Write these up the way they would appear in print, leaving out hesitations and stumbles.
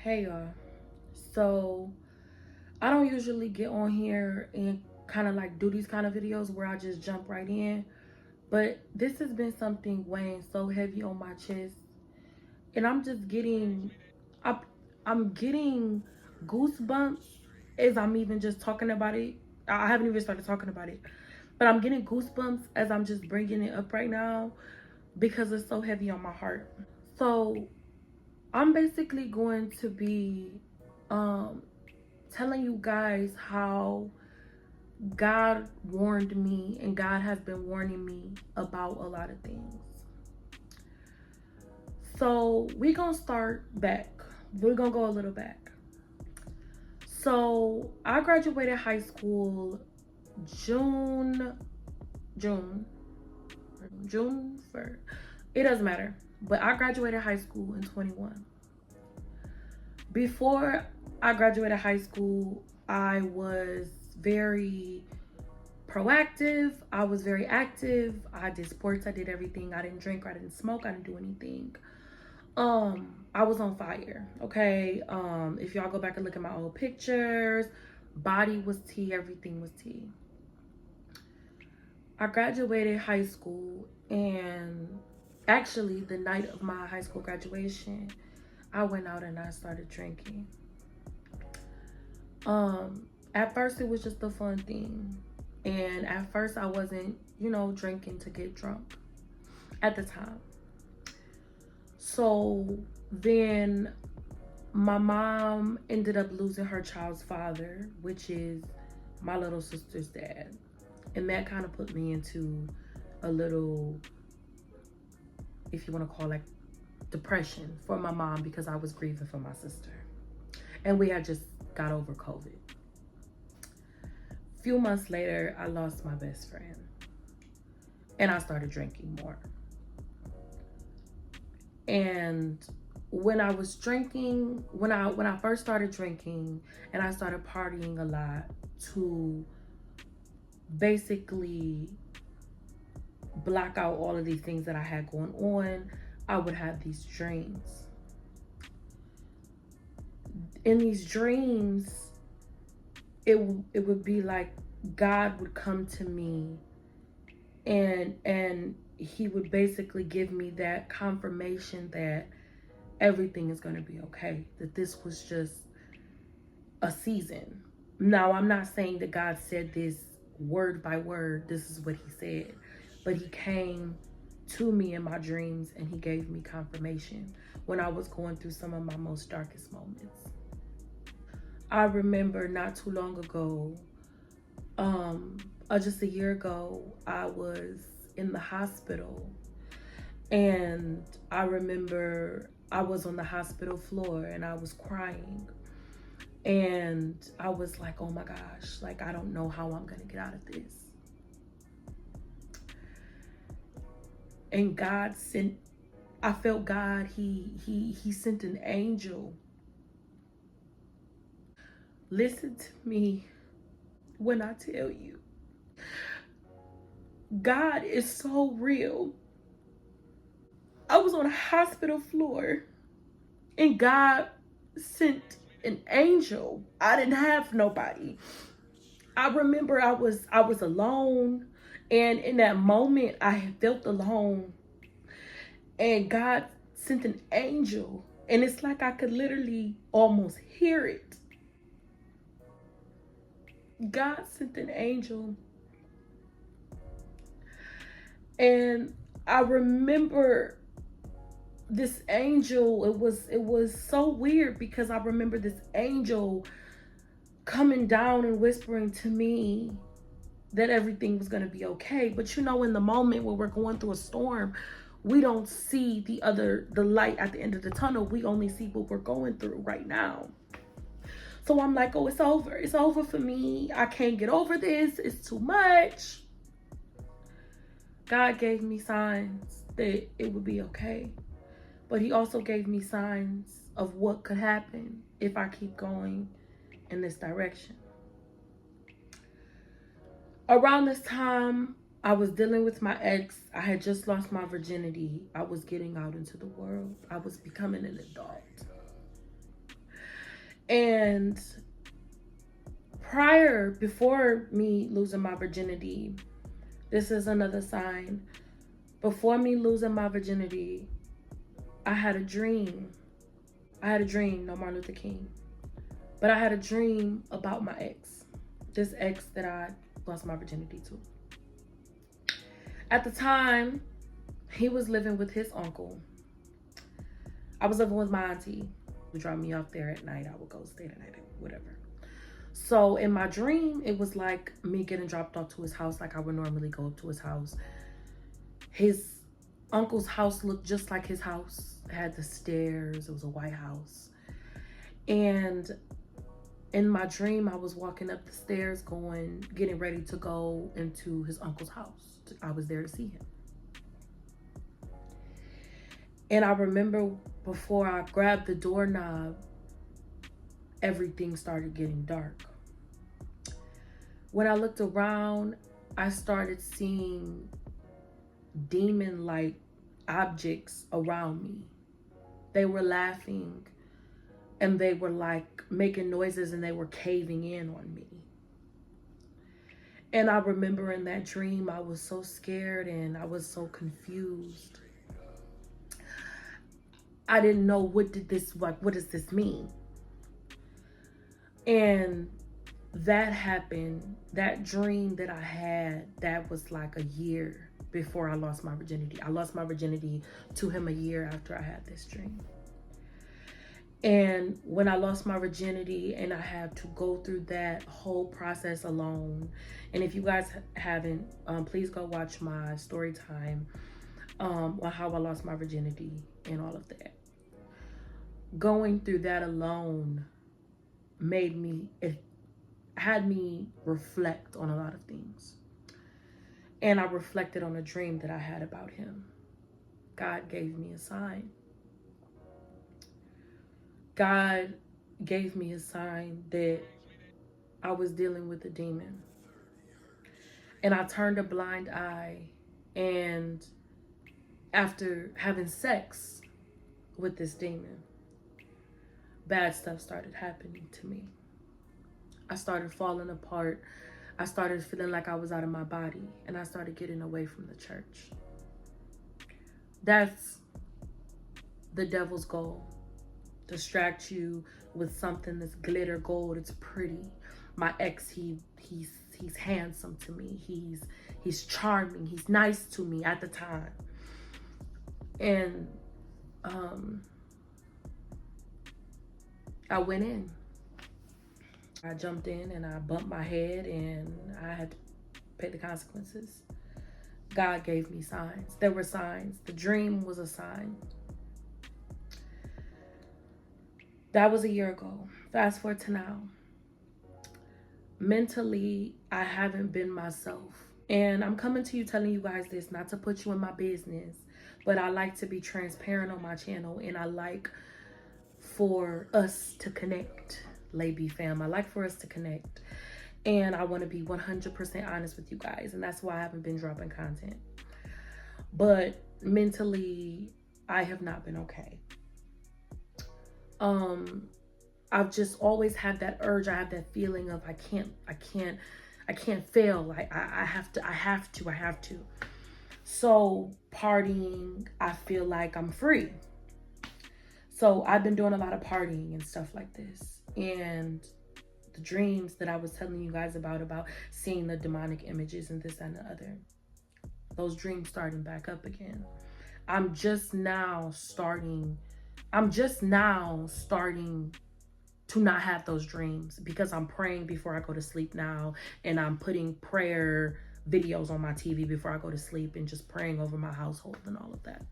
Hey y'all. So I don't usually get on here and kind of like do these kind of videos where I just jump right in. But this has been something weighing so heavy on my chest. And I'm just getting I, I'm getting goosebumps as I'm even just talking about it. I haven't even started talking about it. But I'm getting goosebumps as I'm just bringing it up right now because it's so heavy on my heart. So I'm basically going to be um telling you guys how God warned me and God has been warning me about a lot of things. So we're gonna start back. We're gonna go a little back. So I graduated high school June June June 1st. It doesn't matter. But I graduated high school in 21. Before I graduated high school, I was very proactive. I was very active. I did sports. I did everything. I didn't drink. I didn't smoke. I didn't do anything. I was on fire. Okay. If y'all go back and look at my old pictures, body was tea. Everything was tea. I graduated high school, and actually the night of my high school graduation, I went out and I started drinking. At first it was just a fun thing. And at first I wasn't, drinking to get drunk at the time. So then my mom ended up losing her child's father, which is my little sister's dad. And that kind of put me into a little, if you want to call it, depression for my mom because I was grieving for my sister. And we had just got over COVID. A few months later, I lost my best friend. And I started drinking more. And when I was drinking, when I first started drinking and I started partying a lot to basically block out all of these things that I had going on, I would have these dreams. In these dreams, it would be like God would come to me and he would basically give me that confirmation that everything is going to be okay, that this was just a season. Now, I'm not saying that God said this word by word, this is what he said, but he came to me in my dreams and he gave me confirmation when I was going through some of my most darkest moments. I remember not too long ago, just a year ago, I was in the hospital, and I remember I was on the hospital floor and I was crying, and I was like, oh my gosh, like I don't know how I'm gonna get out of this. And I felt God, he sent an angel. Listen to me when I tell you, God is so real. I was on a hospital floor and God sent an angel. I didn't have nobody. I remember I was alone, and in that moment I felt alone, and God sent an angel, and it's like I could literally almost hear it. God sent an angel, and I remember this angel, it was so weird because I remember this angel coming down and whispering to me that everything was going to be okay. But in the moment when we're going through a storm, we don't see the light at the end of the tunnel. We only see what we're going through right now. So I'm like, oh, it's over. It's over for me. I can't get over this. It's too much. God gave me signs that it would be okay. But he also gave me signs of what could happen if I keep going in this direction. Around this time, I was dealing with my ex. I had just lost my virginity. I was getting out into the world. I was becoming an adult. And before me losing my virginity, this is another sign. Before me losing my virginity, I had a dream. No Martin Luther King. But I had a dream about my ex. This ex that I lost my virginity to. At the time, he was living with his uncle. I was living with my auntie. He would drop me off there at night. I would go stay the night, whatever. So in my dream, it was like me getting dropped off to his house, like I would normally go up to his house. His uncle's house looked just like his house. It had the stairs. It was a white house. And in my dream, I was walking up the stairs getting ready to go into his uncle's house. I was there to see him. And I remember before I grabbed the doorknob, everything started getting dark. When I looked around, I started seeing demon-like objects around me. They were laughing and they were like making noises and they were caving in on me. And I remember in that dream, I was so scared and I was so confused. I didn't know what does this mean? And that happened, that dream that I had, that was like a year before I lost my virginity. I lost my virginity to him a year after I had this dream. And when I lost my virginity and I had to go through that whole process alone, and if you guys haven't, please go watch my story time on how I lost my virginity and all of that. Going through that alone had me reflect on a lot of things. And I reflected on a dream that I had about him. God gave me a sign. God gave me a sign that I was dealing with a demon. And I turned a blind eye. And after having sex with this demon, bad stuff started happening to me. I started falling apart. I started feeling like I was out of my body. And I started getting away from the church. That's the devil's goal. Distract you with something that's glitter gold. It's pretty. My ex, he's handsome to me. He's charming. He's nice to me at the time. And I went in. I jumped in and I bumped my head and I had to pay the consequences. God gave me signs. There were signs. The dream was a sign. That was a year ago. Fast forward to now. Mentally, I haven't been myself. And I'm coming to you telling you guys this, not to put you in my business, but I like to be transparent on my channel and I like for us to connect, LAYB fam. I like for us to connect. And I want to be 100% honest with you guys. And that's why I haven't been dropping content. But mentally, I have not been okay. I've just always had that urge. I have that feeling of I can't fail. I have to. So partying, I feel like I'm free. So I've been doing a lot of partying and stuff like this. And the dreams that I was telling you guys about seeing the demonic images and this and the other, those dreams starting back up again. I'm just now starting to not have those dreams because I'm praying before I go to sleep now, and I'm putting prayer videos on my TV before I go to sleep and just praying over my household and all of that.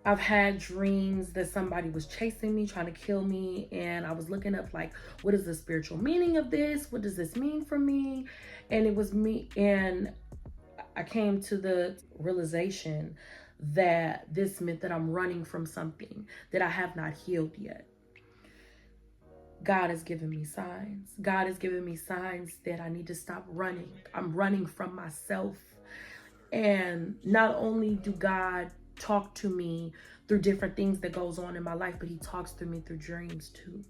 I've had dreams that somebody was chasing me, trying to kill me, and I was looking up like, what is the spiritual meaning of this? What does this mean for me? And it was me, and I came to the realization that this meant that I'm running from something that I have not healed yet. God has given me signs. God has given me signs that I need to stop running. I'm running from myself. And not only do God talk to me through different things that goes on in my life, but he talks to me through dreams too.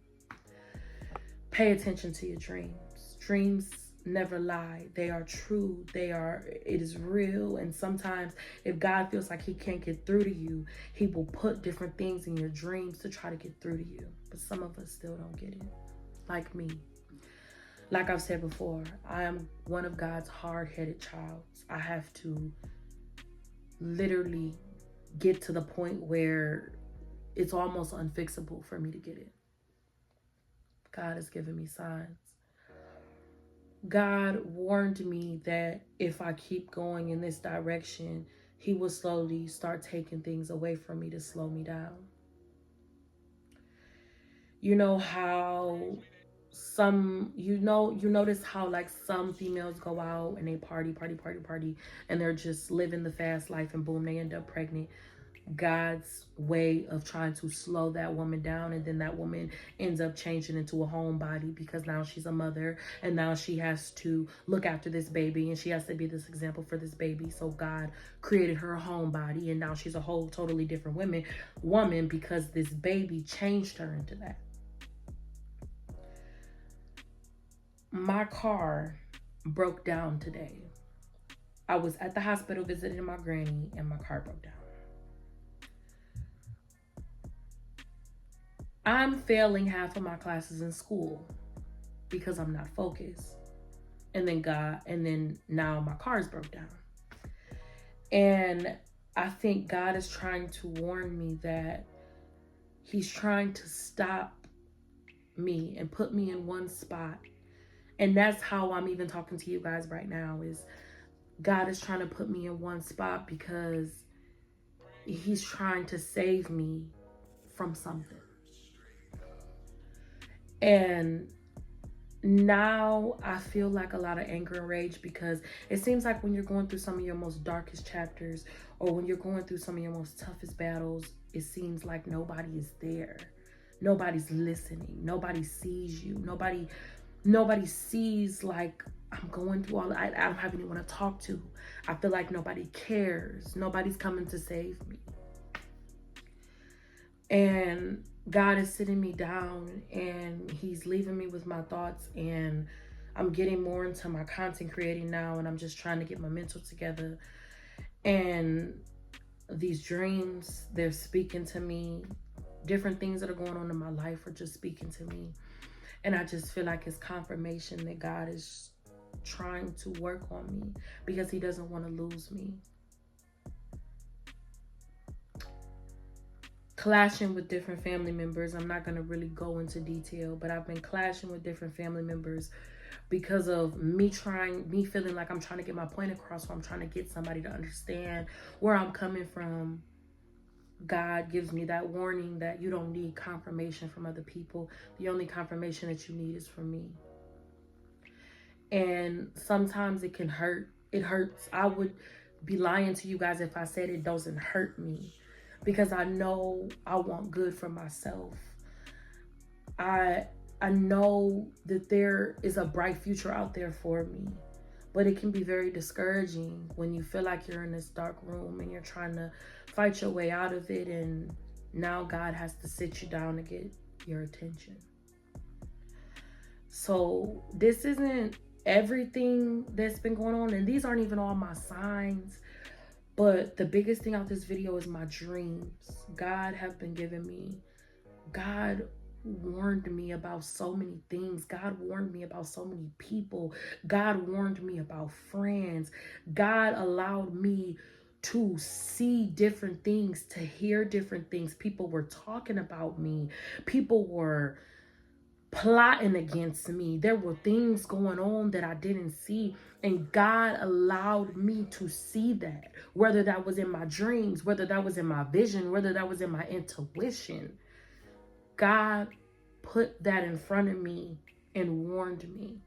Pay attention to your dreams. Dreams never lie. They are true. It is real. And sometimes if God feels like he can't get through to you, he will put different things in your dreams to try to get through to you. But some of us still don't get it. Like me. Like I've said before, I am one of God's hard-headed child. I have to literally get to the point where it's almost unfixable for me to get it. God has given me signs. God warned me that if I keep going in this direction, he will slowly start taking things away from me to slow me down. You know how you notice how like some females go out and they party, and they're just living the fast life, and boom, they end up pregnant. God's way of trying to slow that woman down, and then that woman ends up changing into a homebody because now she's a mother, and now she has to look after this baby, and she has to be this example for this baby. So God created her homebody, and now she's a whole totally different woman because this baby changed her into that. My car broke down today. I was at the hospital visiting my granny, and my car broke down. I'm failing half of my classes in school because I'm not focused. And then now my car's broke down. And I think God is trying to warn me that he's trying to stop me and put me in one spot. And that's how I'm even talking to you guys right now, is God is trying to put me in one spot because he's trying to save me from something. And now I feel like a lot of anger and rage, because it seems like when you're going through some of your most darkest chapters, or when you're going through some of your most toughest battles, it seems like nobody is there. Nobody's listening. Nobody sees you. Nobody sees, like, I'm going through all, I don't have anyone to talk to. I feel like nobody cares. Nobody's coming to save me. And God is sitting me down, and he's leaving me with my thoughts, and I'm getting more into my content creating now, and I'm just trying to get my mental together. And these dreams, they're speaking to me. Different things that are going on in my life are just speaking to me. And I just feel like it's confirmation that God is trying to work on me because he doesn't want to lose me. Clashing with different family members. I'm not going to really go into detail, but I've been clashing with different family members because of me feeling like I'm trying to get my point across, or I'm trying to get somebody to understand where I'm coming from. God gives me that warning that you don't need confirmation from other people. The only confirmation that you need is from me. And sometimes it can hurt. It hurts. I would be lying to you guys if I said it doesn't hurt me, because I know I want good for myself. I know that there is a bright future out there for me, but it can be very discouraging when you feel like you're in this dark room and you're trying to fight your way out of it, and now God has to sit you down to get your attention. So this isn't everything that's been going on, and these aren't even all my signs, but the biggest thing out this video is my dreams. God have been giving me. God warned me about so many things. God warned me about so many people. God warned me about friends. God allowed me to see different things, to hear different things. People were talking about me. People were plotting against me. There were things going on that I didn't see, and God allowed me to see that, whether that was in my dreams, whether that was in my vision, whether that was in my intuition. God put that in front of me and warned me.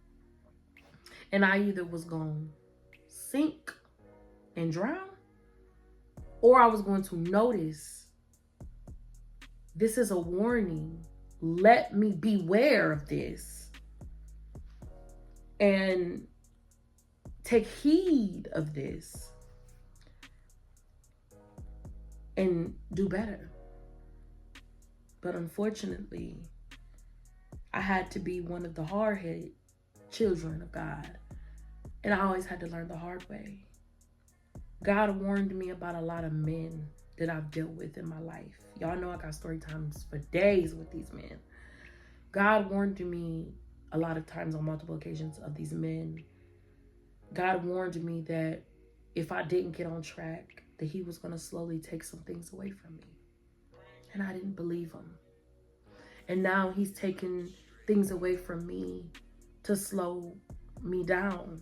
And I either was going to sink and drown, or I was going to notice, this is a warning. Let me beware of this and take heed of this. and do better. But unfortunately, I had to be one of the hard-headed children of God. And I always had to learn the hard way. God warned me about a lot of men that I've dealt with in my life. Y'all know I got story times for days with these men. God warned me a lot of times on multiple occasions of these men. God warned me that if I didn't get on track, that he was going to slowly take some things away from me. And I didn't believe him. And now he's taking things away from me to slow me down.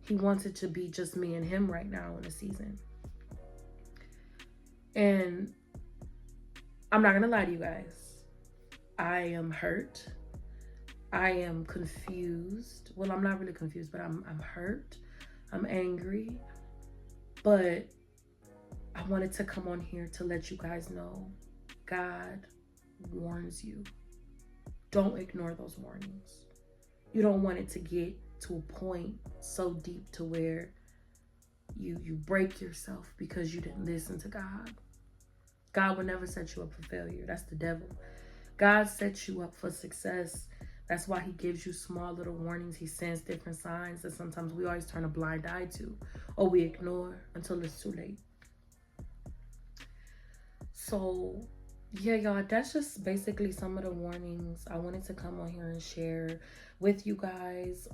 He wants it to be just me and him right now in the season. And I'm not going to lie to you guys. I am hurt. I am confused. Well, I'm not really confused, but I'm hurt. I'm angry. But I wanted to come on here to let you guys know God warns you. Don't ignore those warnings. You don't want it to get to a point so deep to where you break yourself because you didn't listen to God. God will never set you up for failure. That's the devil. God sets you up for success. That's why he gives you small little warnings. He sends different signs that sometimes we always turn a blind eye to, or we ignore until it's too late. So yeah, y'all, that's just basically some of the warnings I wanted to come on here and share with you guys.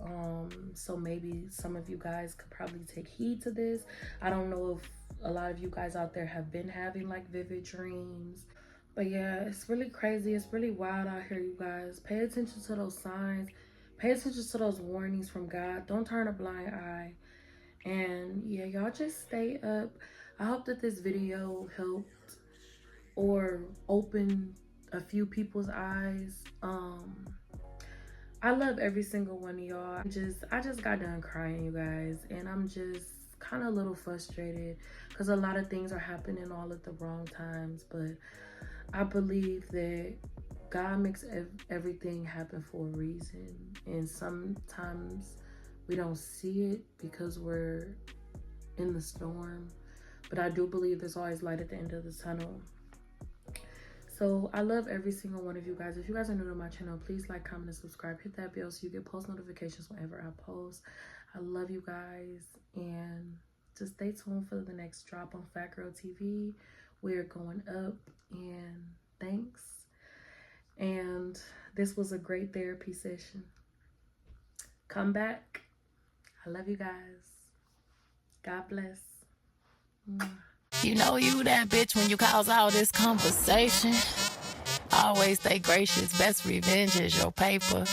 So maybe some of you guys could probably take heed to this. I don't know if a lot of you guys out there have been having like vivid dreams. But yeah, it's really crazy. It's really wild out here, you guys. Pay attention to those signs. Pay attention to those warnings from God. Don't turn a blind eye. And yeah, y'all just stay up. I hope that this video helped or opened a few people's eyes. I love every single one of y'all. I just got done crying, you guys. And I'm just kind of a little frustrated because a lot of things are happening all at the wrong times. But I believe that God makes everything happen for a reason. And sometimes we don't see it because we're in the storm. But I do believe there's always light at the end of the tunnel. So I love every single one of you guys. If you guys are new to my channel, please like, comment, and subscribe. Hit that bell so you get post notifications whenever I post. I love you guys. And just stay tuned for the next drop on Fat Girl TV. We're going up. And thanks. And this was a great therapy session. Come back. I love you guys. God bless. Mwah. You know you that bitch when you cause all this conversation. Always stay gracious. Best revenge is your paper.